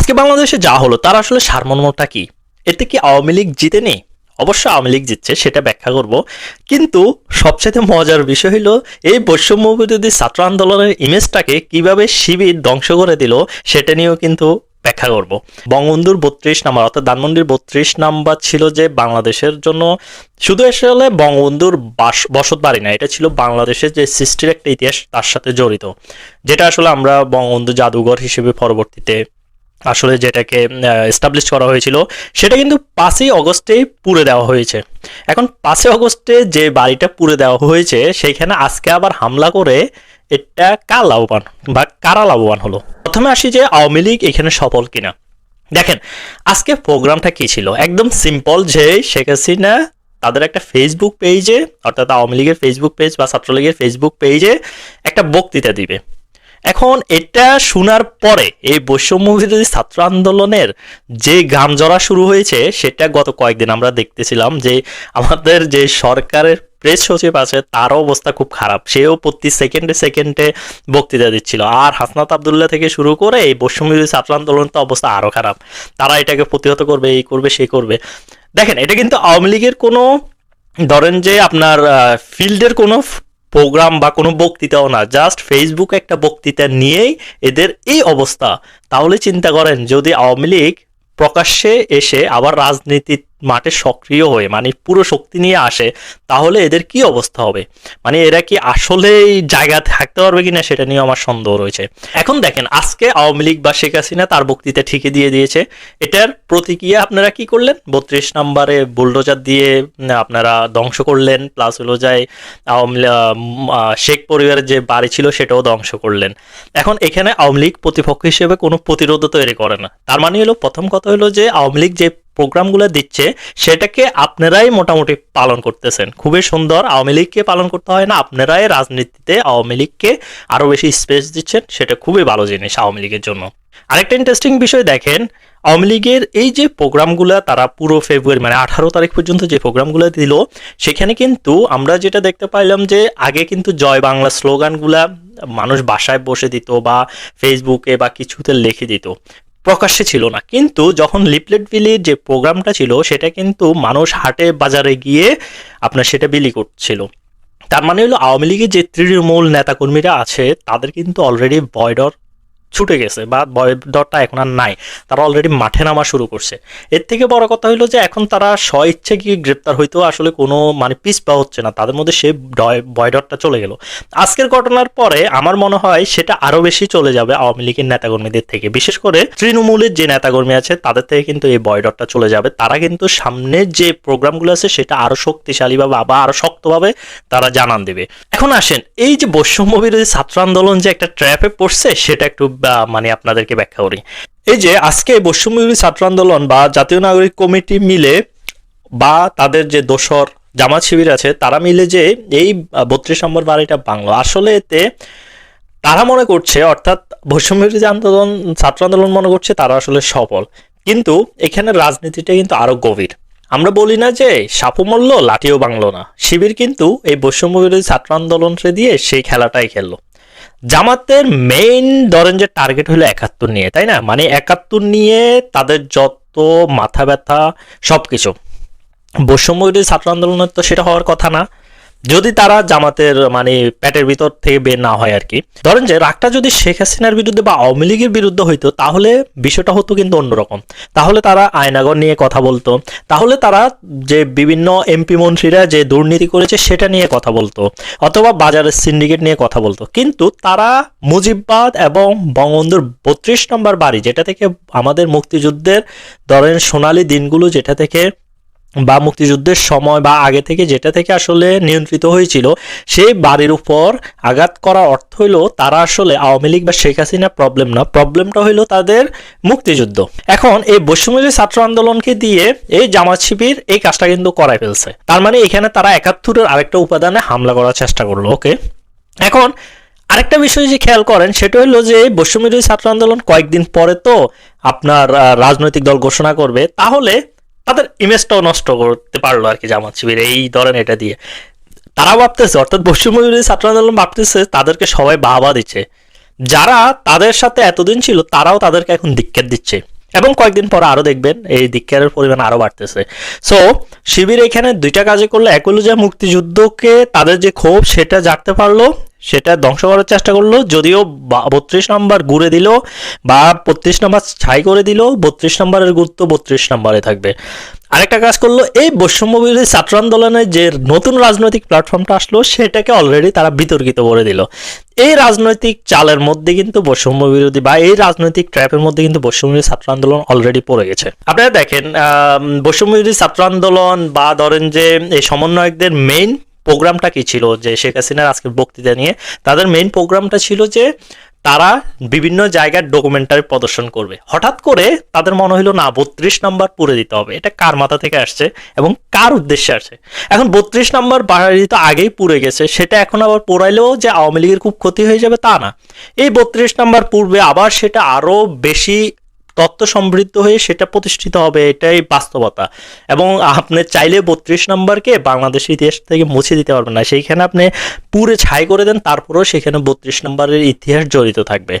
আজকে বাংলাদেশে যা হলো তার আসলে সারমর্মটা কি? এতে কি আওয়ামী লীগ জিতেনি? অবশ্যই আওয়ামী লীগ জিতছে, সেটা ব্যাখ্যা করব। কিন্তু সবচেয়ে মজার বিষয় হলো এই বৈষম্য বিরোধী ছাত্র আন্দোলনের ইমেজটাকে কিভাবে শিবির ধ্বংস করে দিল সেটা নিয়েও কিন্তু ব্যাখ্যা করব। বঙ্গবন্ধুর 32 নাম্বার অর্থাৎ ধানমন্ডির 32 নাম্বার ছিল যে বাংলাদেশের জন্য শুধু আসলে বঙ্গবন্ধুর বসত বাড়ি না, এটা ছিল বাংলাদেশের যে সৃষ্টির একটা ইতিহাস তার সাথে জড়িত, যেটা আসলে আমরা বঙ্গবন্ধু জাদুঘর হিসেবে পরবর্তীতে আসলে যেটাকে এস্টাবলিশ করা হয়েছিল সেটা কিন্তু 5ই অগস্টেই পুড়ে দেওয়া হয়েছে। এখন 5ই অগস্টে যে বাড়িটা পুড়ে দেওয়া হয়েছে সেইখানে আজকে আবার হামলা করে এটা কার লাভবান বা কারা লাভবান হলো? প্রথমে আসি যে আওয়ামী লীগ এখানে সফল কিনা। দেখেন আজকে প্রোগ্রামটা কি ছিল, একদম সিম্পল, যে শেখ হাসিনা তাদের একটা ফেসবুক পেজে অর্থাৎ আওয়ামী লীগের ফেসবুক পেজ বা ছাত্রলীগের ফেসবুক পেজে একটা বক্তৃতা দিবে। এখন এটা শোনার পরে এই বৈষম্য বিরোধী ছাত্র আন্দোলনের যে গামজরা শুরু হয়েছে সেটা গত কয়েকদিন আমরা দেখতেছিলাম যে আমাদের যে সরকারের প্রেস সচিব আছে তারও অবস্থা খুব খারাপ, সেও প্রতি সেকেন্ডে সেকেন্ডে বক্তৃতা দিচ্ছিল। আর হাসনাত আবদুল্লাহ থেকে শুরু করে এই বৈষম্য বিরোধী ছাত্র আন্দোলনের তো অবস্থা আরও খারাপ, তারা এটাকে প্রতিহত করবে, এই করবে সেই করবে। দেখেন এটা কিন্তু আওয়ামী লীগের কোনো ধরেন যে আপনার ফিল্ডের কোনো প্রোগ্রাম বা কোনো বক্তৃতাও না, জাস্ট ফেসবুকে একটা বক্তৃতা নিয়েই এদের এই অবস্থা। তাহলে চিন্তা করেন যদি আওয়ামী লীগ প্রকাশ্যে এসে আবার রাজনীতির মাঠে সক্রিয় হয়ে মানে পুরো শক্তি নিয়ে আসে তাহলে এদের কি অবস্থা হবে? মানে এরা কি আসলেই জায়গা থাকতে পারবে কিনা সেটা নিয়ে আমার সন্দেহ রয়েছে। এখন দেখেন আজকে আওয়ামী লীগ বা শেখ হাসিনা তার বক্তৃতা ঠিকই দিয়ে দিয়েছে, এটার প্রতিক্রিয়া আপনারা কি করলেন? 32 নম্বরে বুলডোজার দিয়ে আপনারা ধ্বংস করলেন, প্লাস হলো যায় শেখ পরিবারের যে বাড়ি ছিল সেটাও ধ্বংস করলেন। এখন এখানে আওয়ামী লীগ প্রতিপক্ষ হিসেবে কোনো প্রতিরোধ তৈরি করে না। তার মানে হলো প্রথম কথা হলো যে আওয়ামী লীগ যে প্রোগ্রামগুলো দিচ্ছে সেটাকে আপনারাই মোটামুটি পালন করতেছেন, খুবই সুন্দর। আওয়ামী লীগকে পালন করতে হয় না, আপনারাই রাজনীতিতে আওয়ামী লীগকে আরো বেশি স্পেস দিচ্ছেন, সেটা খুবই ভালো জিনিস আওয়ামী লীগের জন্য। আরেকটা ইন্টারেস্টিং বিষয় দেখেন, আওয়ামী লীগের এই যে প্রোগ্রামগুলো তারা পুরো ফেব্রুয়ারি মানে 18 তারিখ পর্যন্ত যে প্রোগ্রামগুলো দিল সেখানে কিন্তু আমরা যেটা দেখতে পাইলাম যে আগে কিন্তু জয় বাংলা স্লোগানগুলা মানুষ বাসায় বসে দিত বা ফেসবুকে বা কিছুতে লিখে দিত, প্রকাশ্যে ছিল না। কিন্তু যখন লিফলেট বিলির যে প্রোগ্রামটা ছিল সেটা কিন্তু মানুষ হাটে বাজারে গিয়ে আপনার সেটা বিলি করছিল। তার মানে হলো আওয়ামী লীগের যে তৃণমূল নেতাকর্মীরা আছে তাদের কিন্তু অলরেডি বয়ডর ছুটে গেছে বা বয়ডরটা এখন আর নাই, তারা অলরেডি মাঠে নামা শুরু করছে। এর থেকে বড় কথা হলো যে এখন তারা স্ব ইচ্ছে গিয়ে গ্রেপ্তার হইতেও আসলে কোনো মানে পিছপা হচ্ছে না, তাদের মধ্যে সে বয়ডরটা চলে গেল। আজকের ঘটনার পরে আমার মনে হয় সেটা আরো বেশি চলে যাবে আওয়ামী লীগের নেতাকর্মীদের থেকে, বিশেষ করে তৃণমূলের যে নেতাকর্মী আছে তাদের থেকে কিন্তু এই বয়ডরটা চলে যাবে। তারা কিন্তু সামনের যে প্রোগ্রামগুলো আছে সেটা আরো শক্তিশালী বা আরো শক্তভাবে তারা জানান দেবে। এখন আসেন এই যে বৈষম্য বিরোধী ছাত্র আন্দোলন যে একটা ট্র্যাপে পড়ছে সেটা একটু মানে আপনাদেরকে ব্যাখ্যা করি। এই যে আজকে বৈষম্য বিরোধী ছাত্র আন্দোলন বা জাতীয় নাগরিক কমিটি মিলে বা তাদের যে দোসর জামাত শিবির আছে তারা মিলে যে এই 32 নম্বর বাড়িটা বাংলা, আসলে এতে তারা মনে করছে অর্থাৎ বৈষম্য বিরোধী আন্দোলন ছাত্র আন্দোলন মনে করছে তারা আসলে সফল, কিন্তু এখানে রাজনীতিটা কিন্তু আরো গভীর। আমরা বলি না যে সাপও মরল লাঠিও ভাঙলো না, শিবির কিন্তু এই বৈষম্য বিরোধী ছাত্র আন্দোলনকে দিয়ে সেই খেলাটাই খেললো। জামাতের মেইন ধরেন যে টার্গেট হলো 71 নিয়ে, তাই না? মানে 71 নিয়ে তাদের যত মাথা ব্যথা সবকিছু, বৈষম্য বিরোধী ছাত্র আন্দোলনের তো সেটা হওয়ার কথা না যদি তারা জামাতের মানে পেটের ভিতর থেকে বের না হয় আর কি। ধরেন যে রাগটা যদি শেখ হাসিনার বিরুদ্ধে বা আওয়ামী লীগের বিরুদ্ধে হইতো তাহলে বিষয়টা হতো কিন্তু অন্যরকম। তাহলে তারা আয়নাগর নিয়ে কথা বলতো, তাহলে তারা যে বিভিন্ন এমপি মন্ত্রীরা যে দুর্নীতি করেছে সেটা নিয়ে কথা বলতো, অথবা বাজারের সিন্ডিকেট নিয়ে কথা বলতো। কিন্তু তারা মুজিববাদ এবং বঙ্গবন্ধুর 32 নম্বর বাড়ি যেটা থেকে আমাদের মুক্তিযুদ্ধের ধরেন সোনালী দিনগুলো যেটা থেকে বা মুক্তিযুদ্ধের সময় বা আগে থেকে যেটা থেকে আসলে নিয়ন্ত্রিত হয়েছিল সেই বাড়ির উপর আঘাত করা অর্থ হইল তারা আসলে আওয়ামী লীগ বা শেখ হাসিনা প্রবলেম না, প্রবলেমটা হইল তাদের মুক্তিযুদ্ধ। এখন এই বৈষম্য ছাত্র আন্দোলনকে দিয়ে এই জামাত শিবির এই কাজটা কিন্তু করাই ফেলছে। তার মানে এখানে তারা 71-এর আরেকটা উপাদানে হামলা করার চেষ্টা করলো। ওকে, এখন আরেকটা বিষয় যে খেয়াল করেন সেটা হলো যে বৈষম্য ছাত্র আন্দোলন কয়েকদিন পরে তো আপনার রাজনৈতিক দল ঘোষণা করবে, তাহলে তাদের ইমেজটাও নষ্ট করতে পারলো আর কি জামাত শিবির এই ধরেন এটা দিয়ে। তারা ভাবতেছে অর্থাৎ বৈষম্য বিরোধী ছাত্র আন্দোলন ভাবতেছে তাদেরকে সবাই বাহবা দিচ্ছে, যারা তাদের সাথে এতদিন ছিল তারাও তাদেরকে এখন ধিক্কার দিচ্ছে। এবং কয়েকদিন পর আরো দেখবেন এই ধিক্কারের পরিমাণ আরো বাড়তেছে। সো শিবির এখানে দুইটা কাজে করলো, এক হলো যে মুক্তিযুদ্ধকে তাদের যে ক্ষোভ সেটা জাগতে পারলো, সেটা ধ্বংস করার চেষ্টা করলো, যদিও 32 নম্বর ঘুরে দিল বা 35 নম্বর ছাই করে দিল, 32 নম্বরের গুরুত্ব 32 নম্বরে থাকবে। আরেকটা কাজ করলো, এই বৈষম্য বিরোধী ছাত্র আন্দোলনের যে নতুন রাজনৈতিক প্ল্যাটফর্মটা আসলো সেটাকে অলরেডি তারা বিতর্কিত করে দিল। এই রাজনৈতিক চালের মধ্যে কিন্তু বৈষম্য বিরোধী বা এই রাজনৈতিক ট্র্যাপের মধ্যে কিন্তু বৈষম্য বিরোধী ছাত্র আন্দোলন অলরেডি পড়ে গেছে। আপনারা দেখেন বৈষম্য বিরোধী ছাত্র আন্দোলন বা ধরেন যে এই সমন্বয়কদের মেইন প্রোগ্রামটা কি ছিল, যে শেখ হাসিনার আজকের বক্তৃতা নিয়ে তাদের মেইন প্রোগ্রামটা ছিল যে তারা বিভিন্ন জায়গার ডকুমেন্টারি প্রদর্শন করবে। হঠাৎ করে তাদের মনে হলো না 32 নম্বর পুরে দিতে হবে। এটা কার মাথা থেকে আসছে এবং কার উদ্দেশ্যে আসছে? এখন 32 নম্বর বাড়ি তো আগেই পুড়ে গেছে, সেটা এখন আবার পোড়াইলেও যে আওয়ামী লীগের খুব ক্ষতি হয়ে যাবে তা না। এই 32 নম্বর পূর্বে আবার সেটা আরো বেশি তত্ত্ব সমৃদ্ধ হয়ে সেটা প্রতিষ্ঠিত হবে, এটাই বাস্তবতা। এবং আপনি চাইলে 32 নম্বরকে বাংলাদেশের ইতিহাস থেকে মুছে দিতে পারবেন না, সেইখানে আপনি পুরে ছাই করে দেন, তারপরেও সেখানে 32 নম্বরের ইতিহাস জড়িত থাকবে।